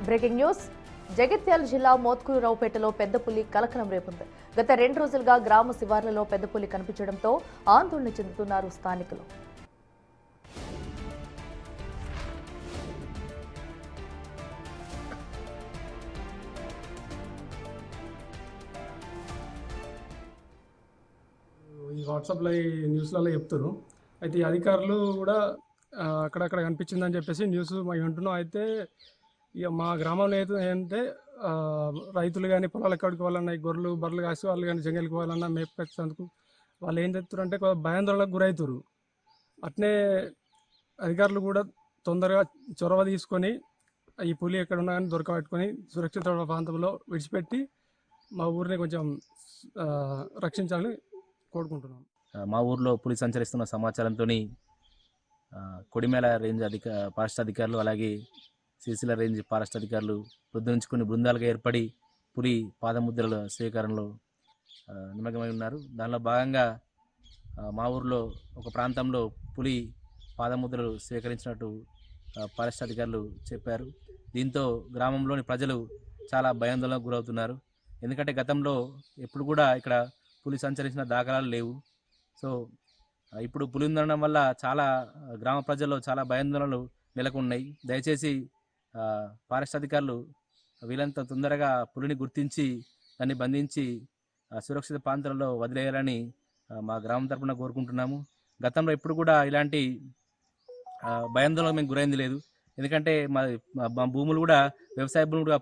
Breaking news. Jagtial జిల్లా మోత్కూరురావుపేటలో పెద్ద పులి కలకలం రేపుంది. గత 2 రోజులుగా గ్రామ శివార్లలో పెద్ద పులి కనిపించడంతో ఆందోళన చెందుతున్నారు స్థానికులు. ఈ వాట్సాప్లో ఈ న్యూస్లలో చెప్తారు. అయితే ఈ అధికారులు కూడా అక్కడక్కడ కనిపించిందని చెప్పేసి న్యూస్ మేము వింటున్నాం. అయితే ఇక మా గ్రామంలో ఏంటంటే రైతులు కానీ పొలాలు ఎక్కడికి పోవాలన్నా, ఈ గొర్రెలు బర్రెలు కాసి వాళ్ళు కానీ జంగలికి పోవాలన్నా మేపుకొచ్చేందుకు వాళ్ళు ఏం చెప్తారు అంటే భయాందోళనకు గురవుతారు. అట్నే అధికారులు కూడా తొందరగా చొరవ తీసుకొని ఈ పులి ఎక్కడున్నా కానీ దొరకబెట్టుకొని సురక్షిత ప్రాంతంలో విడిచిపెట్టి మా ఊరిని కొంచెం రక్షించాలని కోరుకుంటున్నాం. మా ఊర్లో పులి సంచరిస్తున్న సమాచారంతో కొడిమేల రేంజ్ ఫారెస్ట్ అధికారులు అలాగే సిరిసిల్ల రేంజ్ ఫారెస్ట్ అధికారులు నుంచి కొన్ని బృందాలుగా ఏర్పడి పులి పాదముద్రల స్వీకరణలో నిమగ్నమై ఉన్నారు. దానిలో భాగంగా మా ఊర్లో ఒక ప్రాంతంలో పులి పాదముద్రలు స్వీకరించినట్టు ఫారెస్ట్ అధికారులు చెప్పారు. దీంతో గ్రామంలోని ప్రజలు చాలా భయాందోళనకు గురవుతున్నారు. ఎందుకంటే గతంలో ఎప్పుడు కూడా ఇక్కడ పులి సంచరించిన దాఖలాలు లేవు. సో ఇప్పుడు పులి ఉండడం వల్ల చాలా గ్రామ ప్రజల్లో చాలా భయాందోళనలు నెలకొన్నాయి. దయచేసి ఫారెస్ట్ అధికారులు వీలంత తొందరగా పులిని గుర్తించి దాన్ని బంధించి సురక్షిత ప్రాంతాలలో వదిలేయాలని మా గ్రామం తరఫున కోరుకుంటున్నాము. గతంలో ఎప్పుడు కూడా ఇలాంటి భయాందోళన మేము గురైంది లేదు. ఎందుకంటే మా భూములు కూడా వ్యవసాయ భూములు కూడా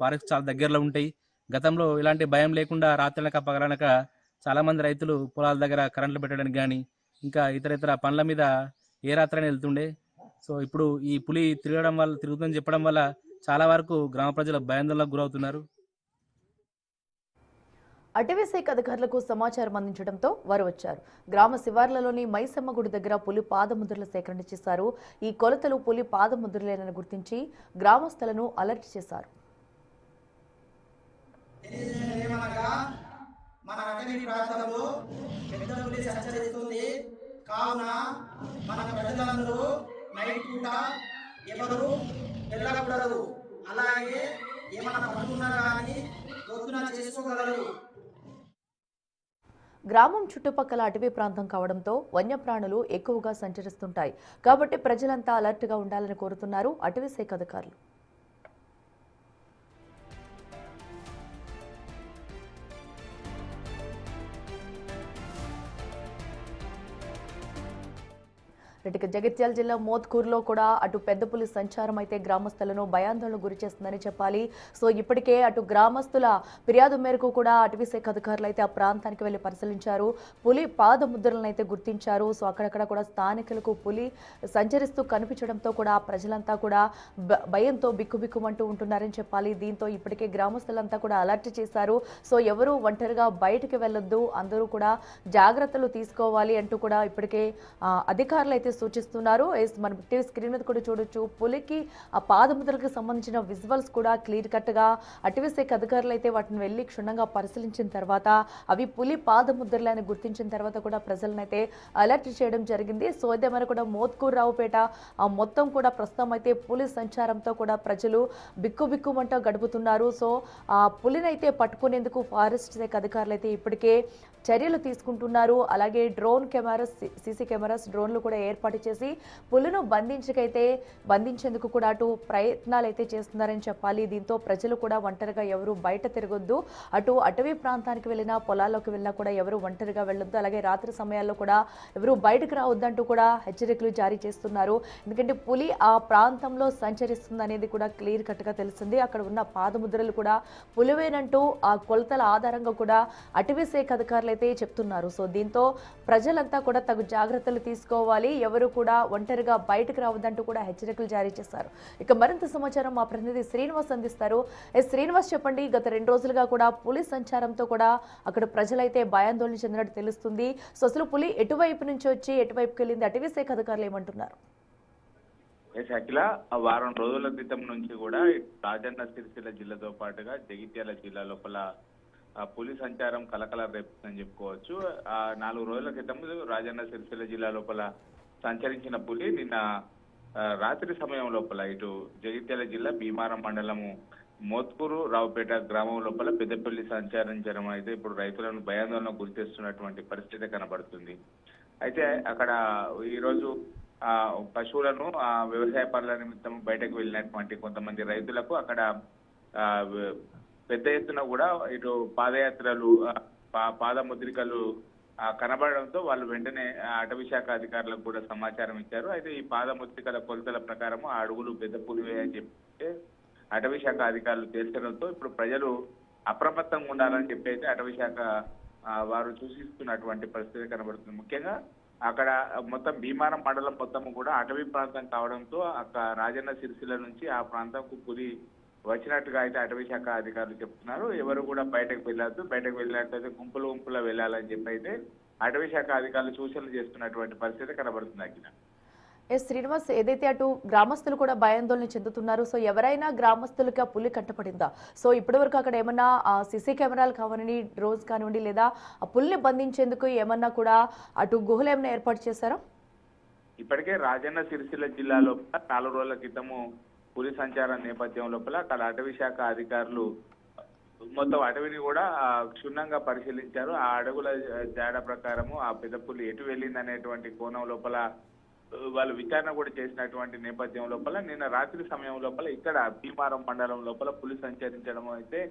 ఫారెస్ట్ చాలా దగ్గరలో ఉంటాయి. గతంలో ఇలాంటి భయం లేకుండా రాత్రనక పగలనక చాలామంది రైతులు పొలాల దగ్గర కరెంట్లు పెట్టడానికి కానీ ఇంకా ఇతర పనుల మీద ఏ రాత్రైనా వెళ్తుండే. సో ఇప్పుడు ఈ పులి తిరుగుతుందని చెప్పడం వల్ల చాలా వరకు గ్రామ ప్రజలు భయాందోళనకు గురవుతున్నారు. అటవీ శాఖ అధికారులకు సమాచారం అందించడంతో వారు వచ్చారు. గ్రామ శివార్లలోని మైసమ్మ గుడి దగ్గర పులి పాదముద్రల సేకరణ చేశారు. ఈ కొలతలు పులి పాదముద్రలేనని గుర్తించి గ్రామస్తులను అలర్ట్ చేశారు. మన అటవీ ప్రాంతంలో పెద్ద పులి సంచరిస్తుంది కావున మన ప్రజలందరూ నైట్ పూట ఎవరు వెళ్ళకూడదు. అలాగే ఏమైనా పనున్నా కానీ పొద్దున చేసుకోగలరు. గ్రామం చుట్టుపక్కల అటవీ ప్రాంతం కావడంతో వన్యప్రాణులు ఎక్కువగా సంచరిస్తుంటాయి. కాబట్టి ప్రజలంతా అలర్ట్గా ఉండాలని కోరుతున్నారు అటవీ శాఖ అధికారులు. జగిత్యాల జిల్లా మోత్కూరులో కూడా అటు పెద్ద పులి సంచారం అయితే గ్రామస్తులను భయాందోళనకు గురి చేస్తుందని చెప్పాలి. సో ఇప్పటికే అటు గ్రామస్తుల ఫిర్యాదు మేరకు కూడా అటవీ శాఖ అధికారులు అయితే ఆ ప్రాంతానికి వెళ్లి పరిశీలించారు. పులి పాదముద్రలను అయితే గుర్తించారు. సో అక్కడక్కడ కూడా స్థానికులకు పులి సంచరిస్తూ కనిపించడంతో కూడా ప్రజలంతా కూడా భయంతో బిక్కుబిక్కుమంటూ ఉంటున్నారని చెప్పాలి. దీంతో ఇప్పటికే గ్రామస్తులంతా కూడా అలర్ట్ చేశారు. సో ఎవరు ఒంటరిగా బయటకు వెళ్ళొద్దు, అందరూ కూడా జాగ్రత్తలు తీసుకోవాలి అంటూ కూడా ఇప్పటికే అధికారులు అయితే సూచిస్తున్నారు. మన టీవీ స్క్రీన్ మీద కూడా చూడొచ్చు. పులికి ఆ పాదముద్రలకు సంబంధించిన విజువల్స్ కూడా క్లియర్ కట్ గా అటవీ శాఖ అధికారులు అయితే వాటిని వెళ్లి క్షుణ్ణంగా పరిశీలించిన తర్వాత అవి పులి పాదముద్రలని గుర్తించిన తర్వాత కూడా ప్రజలనైతే అలర్ట్ చేయడం జరిగింది. సో ఇదే మరి కూడా మోత్కూరురావుపేట మొత్తం కూడా ప్రస్తుతం అయితే పులి సంచారంతో కూడా ప్రజలు బిక్కుబిక్కుమంటూ గడుపుతున్నారు. సో ఆ పులినైతే పట్టుకునేందుకు ఫారెస్ట్ శాఖ అధికారులు అయితే ఇప్పటికే చర్యలు తీసుకుంటున్నారు. అలాగే డ్రోన్ కెమెరాస్, సీసీ కెమెరాస్, డ్రోన్లు కూడా ఏర్పాటు చేసి పులిను బంధించేందుకు కూడా అటు ప్రయత్నాలు అయితే చేస్తున్నారని చెప్పాలి. దీంతో ప్రజలు కూడా ఒంటరిగా ఎవరు బయట తిరగొద్దు, అటు అటవీ ప్రాంతానికి వెళ్ళినా పొలాల్లోకి వెళ్ళినా కూడా ఎవరు ఒంటరిగా వెళ్ళొద్దు, అలాగే రాత్రి సమయాల్లో కూడా ఎవరు బయటకు రావద్దంటూ కూడా హెచ్చరికలు జారీ చేస్తున్నారు. ఎందుకంటే పులి ఆ ప్రాంతంలో సంచరిస్తుంది అనేది కూడా క్లియర్ కట్గా తెలిసింది. అక్కడ ఉన్న పాదముద్రలు కూడా పులివేనంటూ ఆ కొలతల ఆధారంగా కూడా అటవీ శాఖ అధికారులు అయితే చెప్తున్నారు. సో దీంతో ప్రజలంతా కూడా తగు జాగ్రత్తలు తీసుకోవాలి, ఎవరు కూడా ఒంటరిగా బయటకు రావద్దంటూ కూడా హెచ్చరికలు జారీ చేశారు. ఇక మరింత సమాచారం మా ప్రతినిధి శ్రీనివాస్ అందిస్తారు. శ్రీనివాస్, చెప్పండి. గత 2 రోజులుగా కూడా పులి సంచారంతో కూడా అక్కడ ప్రజలైతే భయాందోళన చెందినట్టు తెలుస్తుంది. సో అసలు పులి ఎటువైపు నుంచి వచ్చి ఎటువైపుకి వెళ్ళింది, అటవీ శాఖ అధికారులు ఏమంటున్నారు? అఖిల, వారం రోజుల క్రితం నుంచి కూడా రాజన్న సిరిసిల్ల జిల్లాతో పాటుగా జగిత్యాల జిల్లా లోపల పులి సంచారం కలకల రేపుతుందని చెప్పుకోవచ్చు. 4 రోజుల క్రితం రాజన్న సిరిసిల్ల జిల్లా లోపల సంచరించిన పులి నిన్న రాత్రి సమయం లోపల ఇటు జగిత్యాల జిల్లా భీమారం మండలము మోత్కూరు రావుపేట గ్రామం లోపల పెద్దపల్లి సంచారించడం అయితే ఇప్పుడు రైతులను భయాందోళనకు గురి చేస్తున్నటువంటి పరిస్థితి కనబడుతుంది. అయితే అక్కడ ఈరోజు పశువులను వ్యవసాయ పనుల నిమిత్తం బయటకు వెళ్ళినటువంటి కొంతమంది రైతులకు అక్కడ పెద్ద ఎత్తున కూడా ఇటు పాదయాత్రలు పాదముద్రికలు కనబడడంతో వాళ్ళు వెంటనే అటవీ శాఖ అధికారులకు కూడా సమాచారం ఇచ్చారు. అయితే ఈ పాదముద్రికల కొలతల ప్రకారం ఆ అడుగులు పెద్ద పులివే అని చెప్తే అటవీ శాఖ అధికారులు తేల్చడంతో ఇప్పుడు ప్రజలు అప్రమత్తంగా ఉండాలని చెప్పి అయితే అటవీ శాఖ వారు సూచిస్తున్నటువంటి పరిస్థితి కనబడుతుంది. ముఖ్యంగా అక్కడ మొత్తం భీమారం మండలం మొత్తం కూడా అటవీ ప్రాంతం కావడంతో అక్కడ రాజన్న సిరిసిల్ల నుంచి ఆ ప్రాంతంకు పులి వచ్చినట్టుగా అయితే అటవీ శాఖ అధికారులు చెప్తున్నారు. ఎవరు కూడా బయటకు వెళ్ళొద్దు, బయటకు వెళ్ళినట్లయితే గుంపులుగా వెళ్ళాలని చెప్పి అయితే అటవీ శాఖ అధికారులు సూచనలు చేస్తున్నటువంటి పరిస్థితి కనబడుతుంది. అక్కడ శ్రీనివాస్, ఏదైతే అటు గ్రామస్తులు కూడా భయాందోళన చెందుతున్నారు, సో ఎవరైనా గ్రామస్తులకి ఆ పులి కంటపడిందా? సో ఇప్పటివరకు అక్కడ ఏమన్నా సీసీ కెమెరాలు కావాలని డ్రోన్స్ కానివ్వండి, లేదా ఆ పులిని బంధించేందుకు ఏమన్నా కూడా అటు గుహలు ఏమైనా ఏర్పాటు చేశారా? ఇప్పటికే రాజన్న సిరిసిల్ల జిల్లాలో 4 రోజుల క్రితము పులి సంచారం నేపథ్యం లోపల అక్కడ అటవీ శాఖ అధికారులు మొత్తం అటవీని కూడా క్షుణ్ణంగా పరిశీలించారు. ఆ అడుగుల జాడ ప్రకారము ఆ పెద్ద పులి ఎటు వెళ్ళింది అనేటువంటి కోణం లోపల వాళ్ళు విచారణ కూడా చేసినటువంటి నేపథ్యం లోపల నిన్న రాత్రి సమయం లోపల ఇక్కడ భీమారం మండలం లోపల పులి సంచరించడం అయితే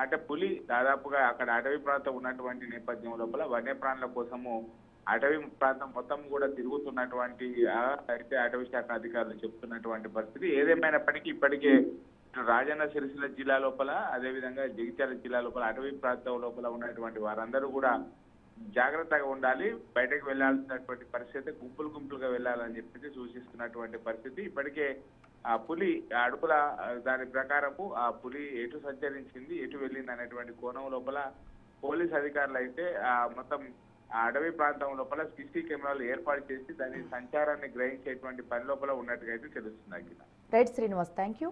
అంటే పులి దాదాపుగా అక్కడ అటవీ ప్రాంతం ఉన్నటువంటి నేపథ్యం లోపల వన్యప్రాణుల కోసము అటవీ ప్రాంతం మొత్తం కూడా తిరుగుతున్నటువంటి అయితే అటవీ శాఖ అధికారులు చెప్తున్నటువంటి పరిస్థితి. ఏదేమైనప్పటికీ ఇప్పటికే రాజన్న సిరిసిల్ల జిల్లా లోపల అదేవిధంగా జగిత్యాల జిల్లా లోపల అటవీ ప్రాంతం లోపల ఉన్నటువంటి వారందరూ కూడా జాగ్రత్తగా ఉండాలి, బయటకు వెళ్లాల్సినటువంటి పరిస్థితి, గుంపులుగా వెళ్ళాలని చెప్పి సూచిస్తున్నటువంటి పరిస్థితి. ఇప్పటికే ఆ పులి అడుగుల దాని ప్రకారము ఆ పులి ఎటు సంచరించింది, ఎటు వెళ్ళింది అనేటువంటి కోణం లోపల పోలీస్ అధికారులు అయితే మొత్తం ఆ అడవి ప్రాంతం లోపల సీసీ కెమెరాలు ఏర్పాటు చేసి దాని సంచారాన్ని గ్రహించేటువంటి పని లోపల ఉన్నట్టుగా అయితే తెలుస్తుంది. Right Srinivas, thank you.